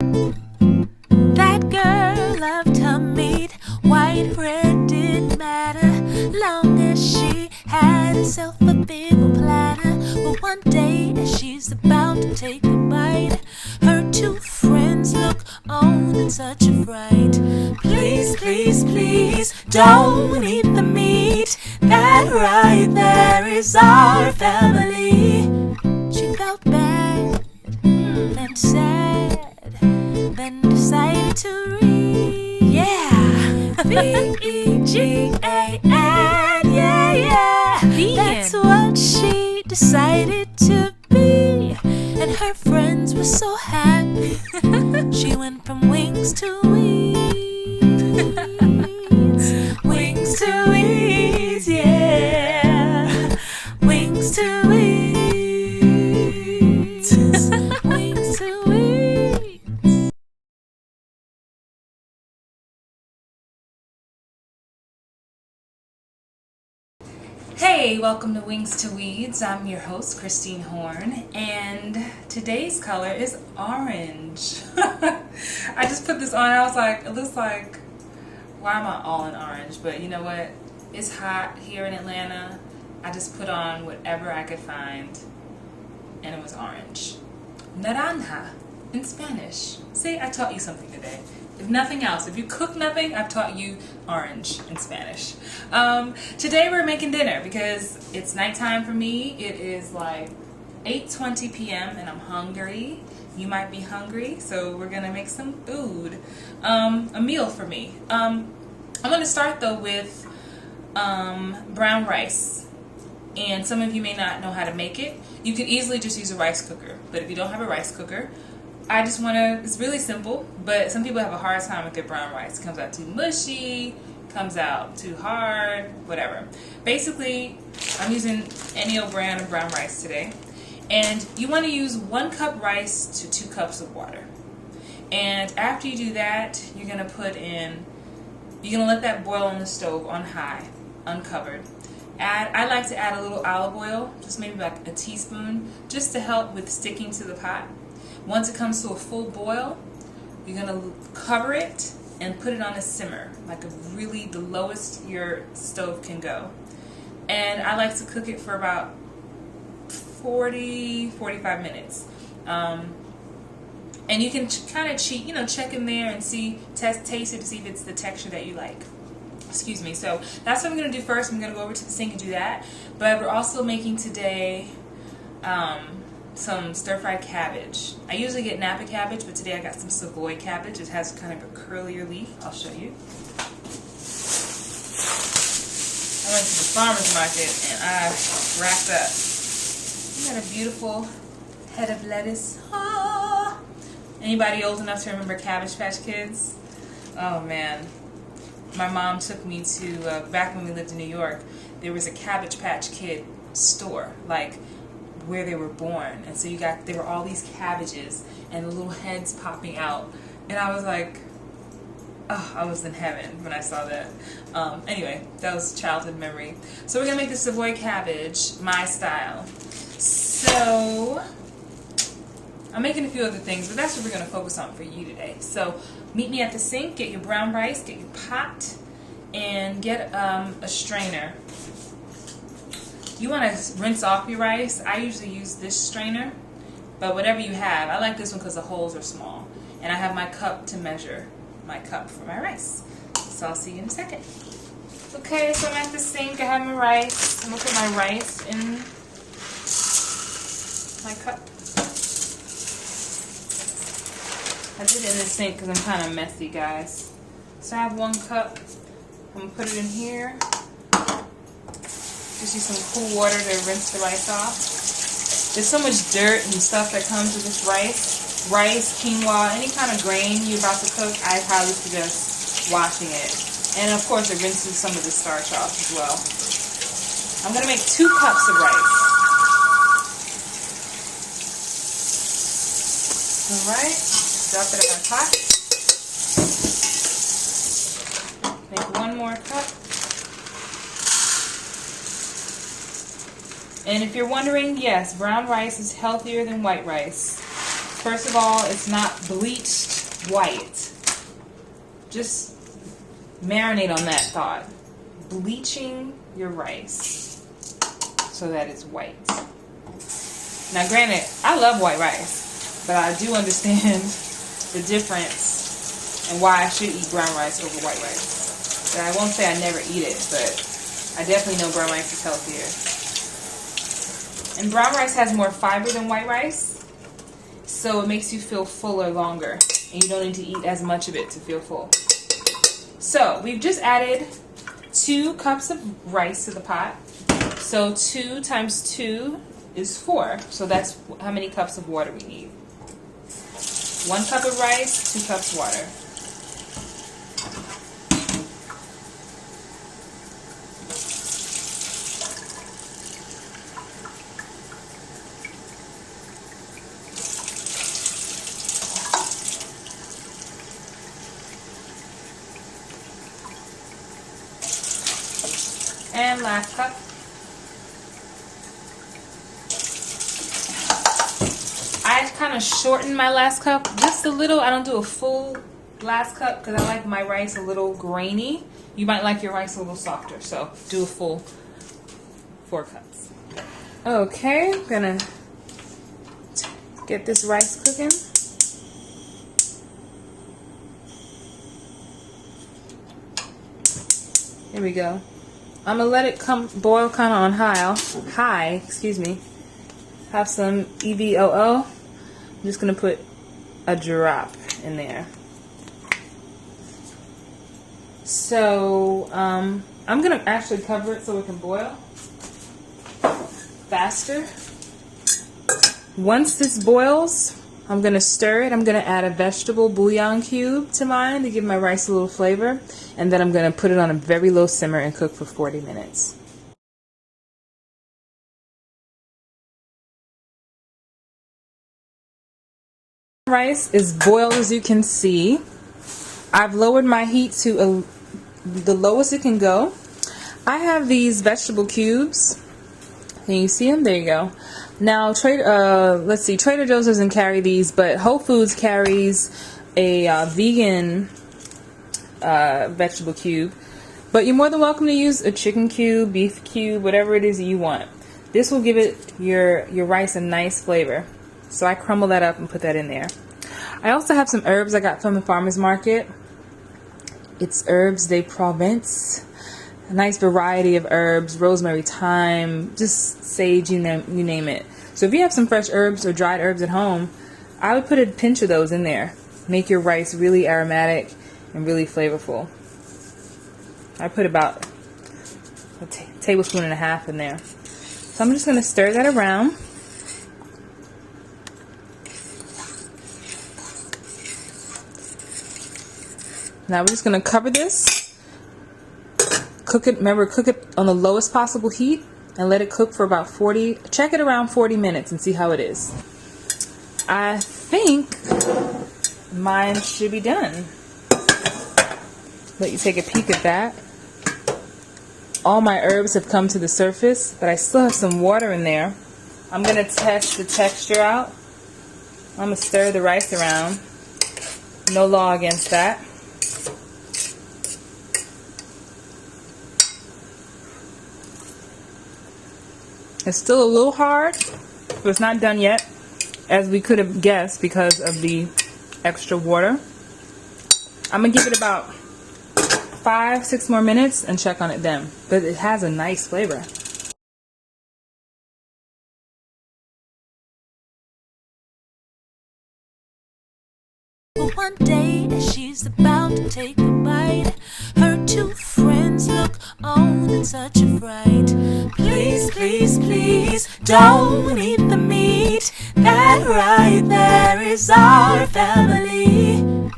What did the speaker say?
That girl loved her meat, white bread didn't matter, long as she had herself a big old platter. But one day, as she's about to take a bite, her two friends look on in such a fright. Please, please, please, don't eat the meat. That right there is our family. She felt bad and sad, then decided to read. Yeah, VEGAN, yeah, yeah. Vegan. That's what she decided to be, and her friends were so happy. She went from wings to weeds, wings to weeds, yeah, wings to weeds, wings to weeds. Hey, welcome to Wings to Weeds. I'm your host, Christine Horn, and today's color is orange. I just put this on, I was like, it looks like, why am I all in orange? But you know what? It's hot here in Atlanta. I just put on whatever I could find, and it was orange. Naranja in Spanish. See, I taught you something today. If nothing else, if you cook nothing, I've taught you orange in Spanish. Today we're making dinner because it's nighttime for me. It is like 8:20 p.m. and I'm hungry. You might be hungry, so we're gonna make some food. A meal for me. I'm gonna start though with brown rice. And some of you may not know how to make it. You could easily just use a rice cooker, but if you don't have a rice cooker, I just want to, it's really simple, but some people have a hard time with their brown rice. It comes out too mushy, comes out too hard, whatever. Basically, I'm using any old brand of brown rice today. And you want to use 1 cup rice to 2 cups of water. And after you do that, you're going to let that boil on the stove on high, uncovered. I like to add a little olive oil, just maybe like a teaspoon, just to help with sticking to the pot. Once it comes to a full boil, you're going to cover it and put it on a simmer, like the lowest your stove can go. And I like to cook it for about 45 minutes. And you can kind of check in there and taste it to see if it's the texture that you like. Excuse me. So that's what I'm going to do first. I'm going to go over to the sink and do that. But we're also making today some stir-fried cabbage. I usually get Napa cabbage, but today I got some Savoy cabbage. It has kind of a curlier leaf. I'll show you. I went to the farmer's market and I racked up. We got a beautiful head of lettuce. Ah! Anybody old enough to remember Cabbage Patch Kids? Oh man. My mom took me to, back when we lived in New York, there was a Cabbage Patch Kid store, like where they were born. And so there were all these cabbages and the little heads popping out. And I was like, oh, I was in heaven when I saw that. Anyway, that was childhood memory. So we're going to make the Savoy cabbage my style. So I'm making a few other things, but that's what we're going to focus on for you today. So meet me at the sink, get your brown rice, get your pot, and get a strainer. You want to rinse off your rice. I usually use this strainer, but whatever you have. I like this one because the holes are small. And I have my cup to measure my cup for my rice. So I'll see you in a second. Okay, so I'm at the sink. I have my rice. I'm going to put my rice in my cup. I did it in the sink because I'm kind of messy, guys. So I have 1 cup. I'm going to put it in here. Just use some cool water to rinse the rice off. There's so much dirt and stuff that comes with this rice. Rice, quinoa, any kind of grain you're about to cook, I highly suggest washing it. And of course it rinses some of the starch off as well. I'm going to make 2 cups of rice. Alright, drop it in my pot. Make 1 more cup. And if you're wondering, yes, brown rice is healthier than white rice. First of all, it's not bleached white. Just marinate on that thought. Bleaching your rice so that it's white. Now granted, I love white rice, but I do understand the difference and why I should eat brown rice over white rice. But I won't say I never eat it, but I definitely know brown rice is healthier. And brown rice has more fiber than white rice, so it makes you feel fuller longer, and you don't need to eat as much of it to feel full. So we've just added 2 cups of rice to the pot. So 2 times 2 is 4. So that's how many cups of water we need. 1 cup of rice, 2 cups water. And last cup. I kind of shortened my last cup just a little. I don't do a full last cup because I like my rice a little grainy. You might like your rice a little softer, so do a full 4 cups. Okay, I'm gonna get this rice cooking. Here we go. I'm gonna let it boil kind of on high, excuse me. Have some EVOO. I'm just gonna put a drop in there. So I'm gonna actually cover it so it can boil faster. Once this boils, I'm gonna stir it. I'm gonna add a vegetable bouillon cube to mine to give my rice a little flavor. And then I'm going to put it on a very low simmer and cook for 40 minutes. Rice is boiled, as you can see. I've lowered my heat to the lowest it can go. I have these vegetable cubes. Can you see them? There you go. Now, let's see. Trader Joe's doesn't carry these, but Whole Foods carries a vegan vegetable cube, but you're more than welcome to use a chicken cube, beef cube, whatever it is that you want. This will give it your rice a nice flavor. So I crumble that up and put that in there. I also have some herbs I got from the farmer's market. It's Herbes de Provence. A nice variety of herbs, rosemary, thyme, just sage, you name it. So if you have some fresh herbs or dried herbs at home, I would put a pinch of those in there. Make your rice really aromatic and really flavorful. I put about a tablespoon and a half in there. So I'm just going to stir that around. Now we're just going to cover this. Cook it, remember, cook it on the lowest possible heat and let it cook for about 40, check it around 40 minutes and see how it is. I think mine should be done. Let you take a peek at that. All my herbs have come to the surface, but I still have some water in there. I'm going to test the texture out. I'm going to stir the rice around. No law against that. It's still a little hard, but it's not done yet, as we could have guessed because of the extra water. I'm going to give it about 5-6 more minutes and check on it then. But it has a nice flavor. But one day as she's about to take a bite, her 2 friends look on in such a fright. Please, please, please, don't eat the meat. That right there is our family.